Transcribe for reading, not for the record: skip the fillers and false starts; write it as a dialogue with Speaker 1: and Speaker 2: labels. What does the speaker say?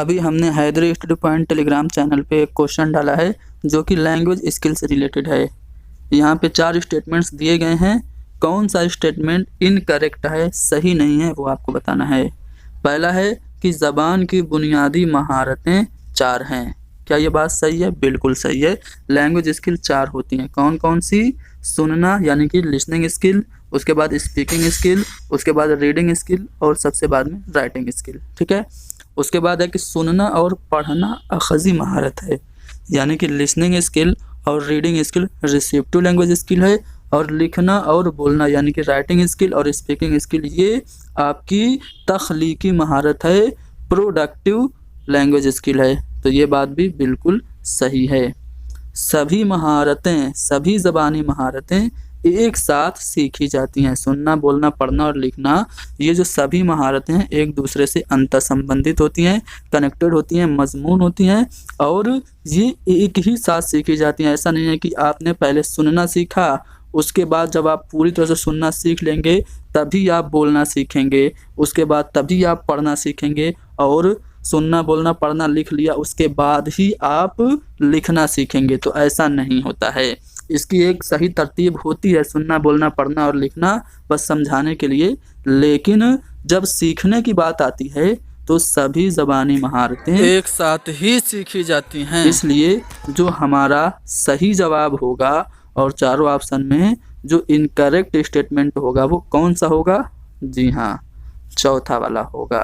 Speaker 1: अभी हमने Haidari study point Telegram channel पे एक क्वेश्चन डाला है जो कि लैंग्वेज स्किल से रिलेटेड है। यहाँ पे 4 स्टेटमेंट्स दिए गए हैं। कौन सा स्टेटमेंट इनकरेक्ट है, सही नहीं है, वो आपको बताना है। पहला है कि ज़बान की बुनियादी महारतें 4 हैं। क्या ये बात सही है? बिल्कुल सही है। लैंग्वेज स्किल 4 होती हैं। कौन कौन सी? सुनना यानी कि लिसनिंग स्किल, उसके बाद स्पीकिंग स्किल, उसके बाद रीडिंग स्किल और सबसे बाद में राइटिंग स्किल। ठीक है। उसके बाद है कि सुनना और पढ़ना अखज़ी महारत है, यानी कि लिसनिंग स्किल और reading skill receptive language skill है, और लिखना और बोलना यानी कि राइटिंग स्किल और स्पीकिंग स्किल ये आपकी तख्लीकी महारत है, प्रोडक्टिव लैंग्वेज स्किल है। तो ये बात भी बिल्कुल सही है। सभी महारतें, सभी ज़बानी महारतें एक साथ सीखी जाती हैं। सुनना, बोलना, पढ़ना और लिखना, ये जो सभी महारतें हैं एक दूसरे से अंतर संबंधित होती हैं, कनेक्टेड होती हैं, मजमून होती हैं और ये एक ही साथ सीखी जाती हैं। ऐसा नहीं है कि आपने पहले सुनना सीखा, उसके बाद जब आप पूरी तरह से सुनना सीख लेंगे तभी आप बोलना सीखेंगे, उसके बाद तभी आप पढ़ना सीखेंगे, और सुनना, बोलना, पढ़ना, लिख लिया उसके बाद ही आप लिखना सीखेंगे। तो ऐसा नहीं होता है। इसकी एक सही तरतीब होती है, सुनना, बोलना, पढ़ना और लिखना, बस समझाने के लिए। लेकिन जब सीखने की बात आती है तो सभी ज़बानी महारतें एक साथ ही सीखी जाती हैं। इसलिए जो हमारा सही जवाब होगा और चारों ऑप्शन में जो इनकरेक्ट स्टेटमेंट होगा वो कौन सा होगा? जी हाँ, चौथा वाला होगा।